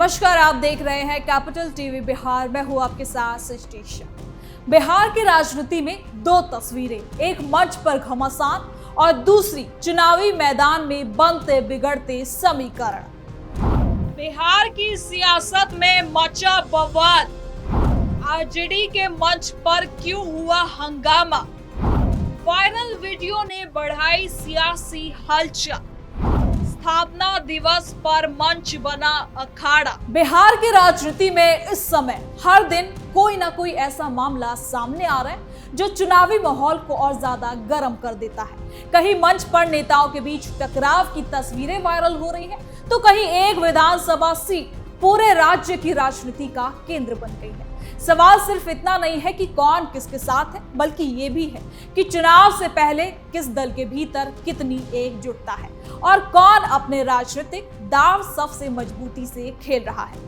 नमस्कार, आप देख रहे हैं कैपिटल टीवी बिहार। मैं हूं आपके साथ सृष्टि शाह। बिहार की राजनीति में दो तस्वीरें, एक मंच पर घमासान और दूसरी चुनावी मैदान में बनते बिगड़ते समीकरण। बिहार की सियासत में मचा बवाल, आरजेडी के मंच पर क्यों हुआ हंगामा, वायरल वीडियो ने बढ़ाई सियासी हलचल, स्थापना दिवस पर मंच बना अखाड़ा। बिहार की राजनीति में इस समय हर दिन कोई ना कोई ऐसा मामला सामने आ रहा है जो चुनावी माहौल को और ज्यादा गर्म कर देता है। कहीं मंच पर नेताओं के बीच टकराव की तस्वीरें वायरल हो रही हैं, तो कहीं एक विधानसभा सीट पूरे राज्य की राजनीति का केंद्र बन गई है। सवाल सिर्फ इतना नहीं है कि कौन किसके साथ है, बल्कि ये भी है कि चुनाव से पहले किस दल के भीतर कितनी एकजुटता है और कौन अपने राजनीतिक दांव सबसे मजबूती से खेल रहा है।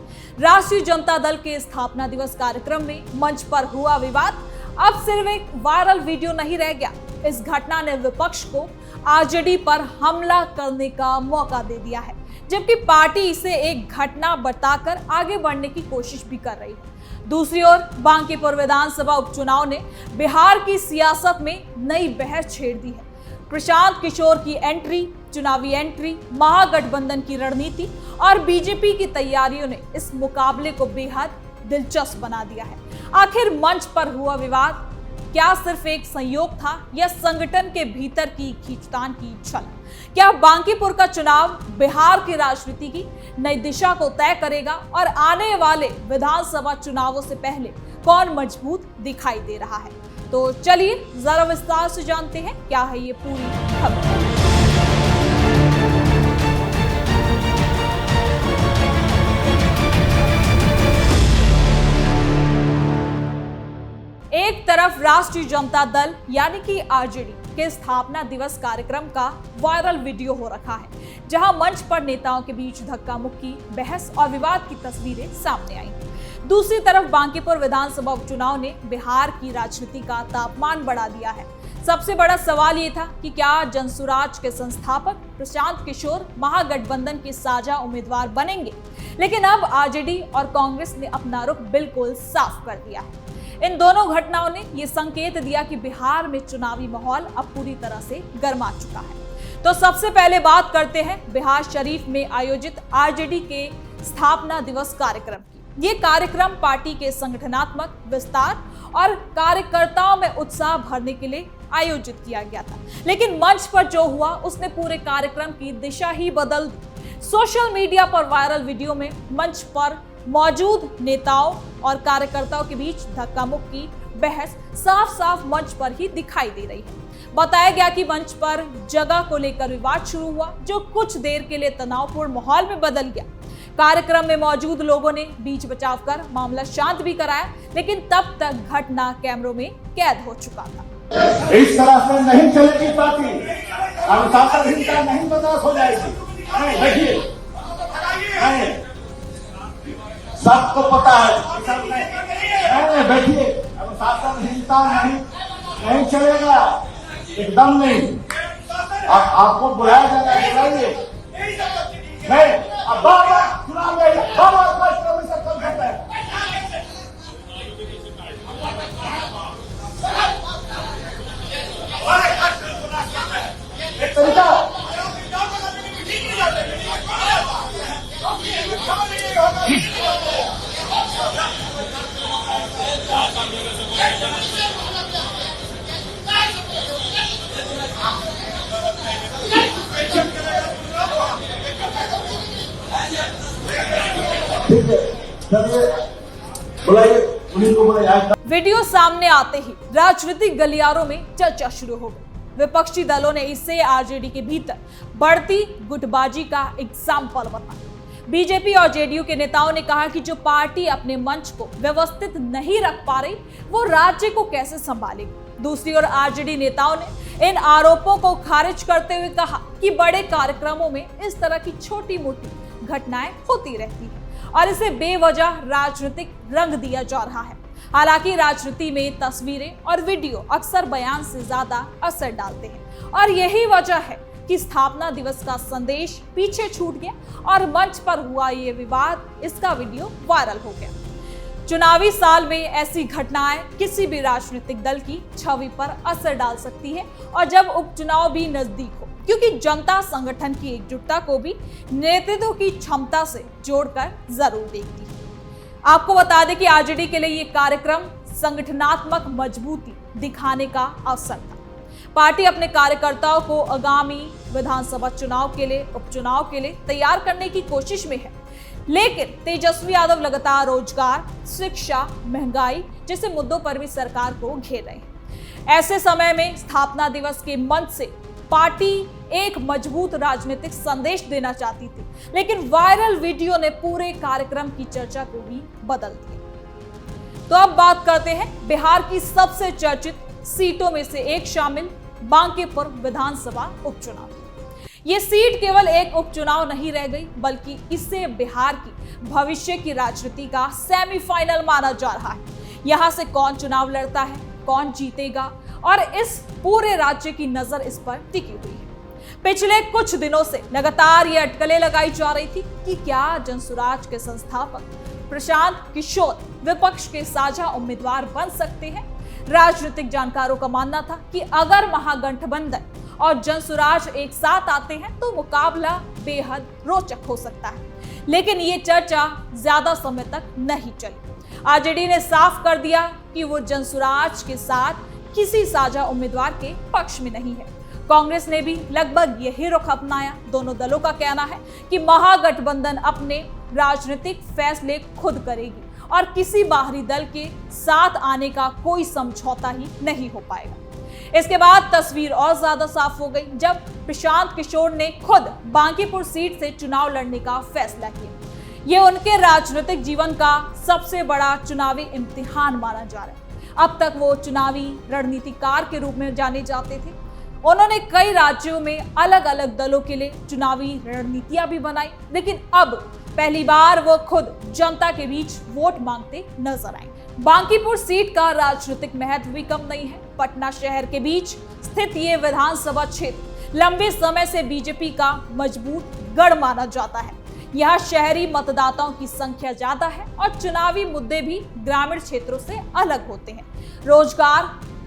राष्ट्रीय जनता दल के स्थापना दिवस कार्यक्रम में मंच पर हुआ विवाद अब सिर्फ एक वायरल वीडियो नहीं रह गया। इस घटना ने विपक्ष को आरजेडी पर हमला करने का मौका दे दिया है, जबकि पार्टी इसे एक घटना बताकर आगे बढ़ने की कोशिश भी कर रही है। दूसरी ओर बांकीपुर विधानसभा उपचुनाव ने बिहार की सियासत में नई बहस छेड़ दी है। प्रशांत किशोर की एंट्री, चुनावी एंट्री, महागठबंधन की रणनीति और बीजेपी की तैयारियों ने इस मुकाबले को बेहद दिलचस्प बना दिया है। आखिर मंच पर हुआ विवाद क्या सिर्फ एक संयोग था या संगठन के भीतर की खींचतान की छल? क्या बांकीपुर का चुनाव बिहार की राजनीति की नई दिशा को तय करेगा और आने वाले विधानसभा चुनावों से पहले कौन मजबूत दिखाई दे रहा है? तो चलिए जरा विस्तार से जानते हैं क्या है ये पूरी खबर। एक तरफ राष्ट्रीय जनता दल यानी कि आरजेडी के स्थापना दिवस कार्यक्रम का वायरल वीडियो हो रखा है, जहां मंच पर नेताओं के बीच धक्का मुक्की, बहस और विवाद की तस्वीरें सामने आई। दूसरी तरफ बांकीपुर विधानसभा उपचुनाव ने बिहार की राजनीति का तापमान बढ़ा दिया है। सबसे बड़ा सवाल ये था कि क्या जनसुराज के संस्थापक प्रशांत किशोर महागठबंधन के साझा उम्मीदवार बनेंगे, लेकिन अब आरजेडी और कांग्रेस ने अपना रुख बिल्कुल साफ कर दिया है। इन दोनों घटनाओं ने ये संकेत दिया कि बिहार में चुनावी माहौल अब पूरी तरह से गर्मा चुका है। तो सबसे पहले बात करते हैं बिहार शरीफ में आयोजित आरजेडी के स्थापना दिवस कार्यक्रम की। ये कार्यक्रम पार्टी के संगठनात्मक विस्तार और कार्यकर्ताओं में उत्साह भरने के लिए आयोजित किया गया था, लेकिन मंच पर जो हुआ उसने पूरे कार्यक्रम की दिशा ही बदल दी। सोशल मीडिया पर वायरल वीडियो में मंच पर मौजूद नेताओं और कार्यकर्ताओं के बीच धक्का मुक्की, बहस साफ साफ मंच पर ही दिखाई दे रही है। बताया गया कि मंच पर जगह को लेकर विवाद शुरू हुआ, जो कुछ देर के लिए तनावपूर्ण माहौल में बदल गया। कार्यक्रम में मौजूद लोगों ने बीच बचाव कर मामला शांत भी कराया, लेकिन तब तक घटना कैमरों में कैद हो चुका था। इस तरह से नहीं चलेगी पार्टी, अनुशासनहीनता नहीं बर्दाश्त हो जाएगी। देखिए, सबको पता है, बैठिए, अनुशासनहीनता नहीं चलेगा, एकदम नहीं। आपको बुलाया जाएगा, बुलाइए नहीं। अब बार चुनाव में कम करता है। वीडियो सामने आते ही राजनीतिक गलियारों में चर्चा शुरू हो गई। विपक्षी दलों ने इसे आरजेडी के भीतर बढ़ती गुटबाजी का एग्जाम्पल बताया। बीजेपी और जेडीयू के नेताओं ने कहा कि जो पार्टी अपने मंच को व्यवस्थित नहीं रख पा रही, वो राज्य को कैसे संभालेगी। दूसरी ओर आरजेडी नेताओं ने इन आरोपों को खारिज करते हुए कहा कि बड़े कार्यक्रमों में इस तरह की छोटी मोटी घटनाएं होती रहती है और इसे बेवजह राजनीतिक रंग दिया जा रहा है। हालांकि राजनीति में तस्वीरें और वीडियो अक्सर बयान से ज्यादा असर डालते हैं और यही वजह है कि स्थापना दिवस का संदेश पीछे छूट गया और मंच पर हुआ ये विवाद, इसका वीडियो वायरल हो गया। चुनावी साल में ऐसी घटनाएं किसी भी राजनीतिक दल की छवि पर असर डाल सकती है, और जब उपचुनाव भी नजदीक हो, क्योंकि जनता संगठन की एकजुटता को भी नेतृत्व की क्षमता से जोड़कर जरूर देखती है। आपको बता दें कि आरजेडी के लिए ये कार्यक्रम संगठनात्मक मजबूती दिखाने का अवसर था। पार्टी अपने कार्यकर्ताओं को आगामी विधानसभा चुनाव के लिए, उपचुनाव के लिए तैयार करने की कोशिश में है, लेकिन तेजस्वी यादव लगातार रोजगार, शिक्षा, महंगाई जैसे मुद्दों पर भी सरकार को घेर रहे हैं। ऐसे समय में स्थापना दिवस के मंच से पार्टी एक मजबूत राजनीतिक संदेश देना चाहती थी, लेकिन वायरल वीडियो ने पूरे कार्यक्रम की चर्चा को भी बदल दिया। तो अब बात करते हैं बिहार की सबसे चर्चित सीटों में से एक शामिल बांकीपुर विधानसभा उपचुनाव। ये सीट केवल एक उपचुनाव नहीं रह गई, बल्कि इसे बिहार की भविष्य की राजनीति का सेमीफाइनल माना जा रहा है। यहाँ से कौन चुनाव लड़ता है, कौन जीतेगा, और इस पूरे राज्य की नजर इस पर टिकी हुई है। पिछले कुछ दिनों से लगातार ये अटकलें लगाई जा रही थी कि क्या जनसुराज के संस्थापक प्रशांत किशोर विपक्ष के साझा उम्मीदवार बन सकते हैं। राजनीतिक जानकारों का मानना था कि अगर महागठबंधन और जनसुराज एक साथ आते हैं तो मुकाबला बेहद रोचक हो सकता है, लेकिन ये चर्चा ज्यादा समय तक नहीं चली। आरजेडी ने साफ कर दिया कि वो जनसुराज के साथ किसी साझा उम्मीदवार के पक्ष में नहीं है। कांग्रेस ने भी लगभग यही रुख अपनाया। दोनों दलों का कहना है कि महागठबंधन अपने राजनीतिक फैसले खुद करेगी और किसी बाहरी दल के साथ आने का कोई समझौता ही नहीं हो पाएगा। इसके बाद तस्वीर और ज्यादा साफ हो गई जब प्रशांत किशोर ने खुद बांकीपुर सीट से चुनाव लड़ने का फैसला किया। ये उनके राजनीतिक जीवन का सबसे बड़ा चुनावी इम्तिहान माना जा रहा है। अब तक वो चुनावी रणनीतिकार के रूप में जाने जाते थे। उन्होंने कई राज्यों में अलग अलग दलों के लिए चुनावी रणनीतियां भी बनाई, लेकिन अब पहली बार वो खुद जनता के बीच वोट मांगते नजर आए। बांकीपुर सीट का राजनीतिक महत्व भी कम नहीं है। पटना शहर के बीच स्थित ये विधानसभा क्षेत्र लंबे समय से बीजेपी का मजबूत गढ़ माना जाता है। यहाँ शहरी मतदाताओं की संख्या ज्यादा है और चुनावी मुद्दे भी ग्रामीण क्षेत्रों से अलग होते हैं। रोजगार,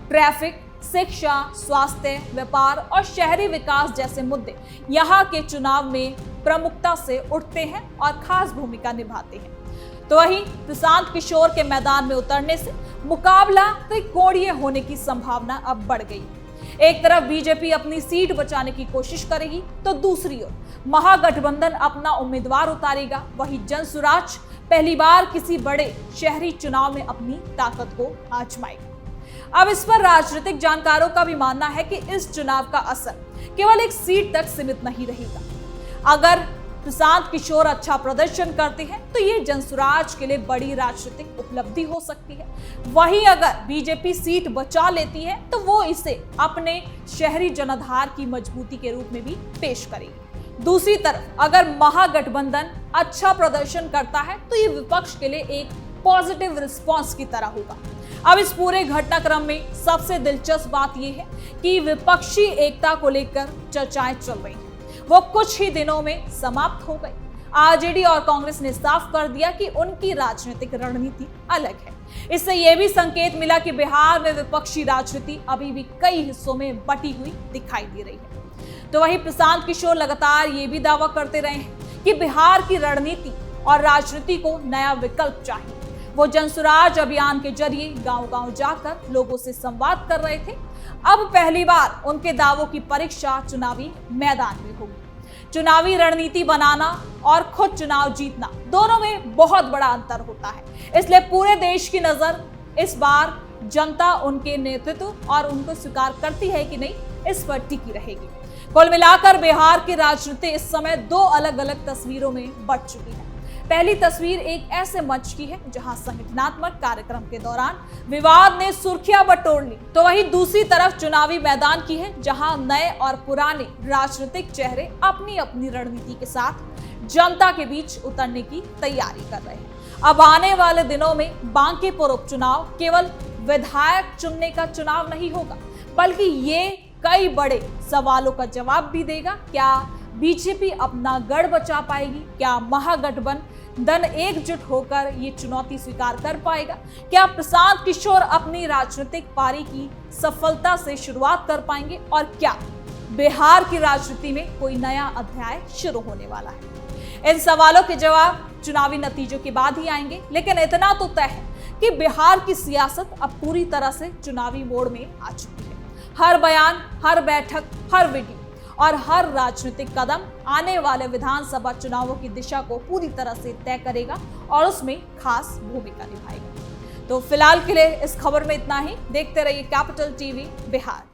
ट्रैफिक, शिक्षा, स्वास्थ्य, व्यापार और शहरी विकास जैसे मुद्दे यहाँ के चुनाव में प्रमुखता से उठते हैं और खास भूमिका निभाते हैं। तो वहीं प्रशांत किशोर के मैदान में उतरने से मुकाबला त्रिकोणीय होने की संभावना अब बढ़ गई। एक तरफ बीजेपी अपनी सीट बचाने की कोशिश करेगी, तो दूसरी ओर महागठबंधन अपना उम्मीदवार उतारेगा। वहीं जनसुराज पहली बार किसी बड़े शहरी चुनाव में अपनी ताकत को आजमाएगा। अब इस पर राजनीतिक जानकारों का भी मानना है कि इस चुनाव का असर केवल एक सीट तक सीमित नहीं रहेगा। अगर प्रशांत किशोर अच्छा प्रदर्शन करते हैं तो ये जनसुराज के लिए बड़ी राजनीतिक उपलब्धि हो सकती है। वहीं अगर बीजेपी सीट बचा लेती है तो वो इसे अपने शहरी जनाधार की मजबूती के रूप में भी पेश करेगी। दूसरी तरफ अगर महागठबंधन अच्छा प्रदर्शन करता है तो ये विपक्ष के लिए एक पॉजिटिव रिस्पॉन्स की तरह होगा। अब इस पूरे घटनाक्रम में सबसे दिलचस्प बात यह है कि विपक्षी एकता को लेकर चर्चाएं चल रही हैं। वो कुछ ही दिनों में समाप्त हो गई। आरजेडी और कांग्रेस ने साफ कर दिया कि उनकी राजनीतिक रणनीति अलग है। इससे यह भी संकेत मिला कि बिहार में विपक्षी राजनीति अभी भी कई हिस्सों में बटी हुई दिखाई दे रही है। तो वहीं प्रशांत किशोर लगातार ये भी दावा करते रहे हैं कि बिहार की रणनीति और राजनीति को नया विकल्प चाहिए। वो जनसुराज अभियान के जरिए गांव-गांव जाकर लोगों से संवाद कर रहे थे। अब पहली बार उनके दावों की परीक्षा चुनावी मैदान में होगी। चुनावी रणनीति बनाना और खुद चुनाव जीतना, दोनों में बहुत बड़ा अंतर होता है। इसलिए पूरे देश की नजर इस बार जनता उनके नेतृत्व और उनको स्वीकार करती है कि नहीं, इस पर टिकी रहेगी। कुल मिलाकर बिहार की राजनीति इस समय दो अलग अलग तस्वीरों में बट चुकी है। पहली तस्वीर एक ऐसे मंच की है जहां संगठनात्मक कार्यक्रम के दौरान विवाद ने सुर्खियां बटोर ली, तो वहीं दूसरी तरफ चुनावी मैदान की है जहां नए और पुराने राजनीतिक चेहरे अपनी अपनी रणनीति के साथ जनता के बीच उतरने की तैयारी कर रहे हैं। अब आने वाले दिनों में बांकीपुर उपचुनाव केवल विधायक चुनने का चुनाव नहीं होगा, बल्कि ये कई बड़े सवालों का जवाब भी देगा। क्या बीजेपी अपना गढ़ बचा पाएगी? क्या महागठबंधन एकजुट होकर ये चुनौती स्वीकार कर पाएगा? क्या प्रशांत किशोर अपनी राजनीतिक पारी की सफलता से शुरुआत कर पाएंगे? और क्या बिहार की राजनीति में कोई नया अध्याय शुरू होने वाला है? इन सवालों के जवाब चुनावी नतीजों के बाद ही आएंगे, लेकिन इतना तो तय है कि बिहार की सियासत अब पूरी तरह से चुनावी मोड़ में आ चुकी है। हर बयान, हर बैठक, हर वीडियो और हर राजनीतिक कदम आने वाले विधानसभा चुनावों की दिशा को पूरी तरह से तय करेगा और उसमें खास भूमिका निभाएगा। तो फिलहाल के लिए इस खबर में इतना ही। देखते रहिए कैपिटल टीवी बिहार।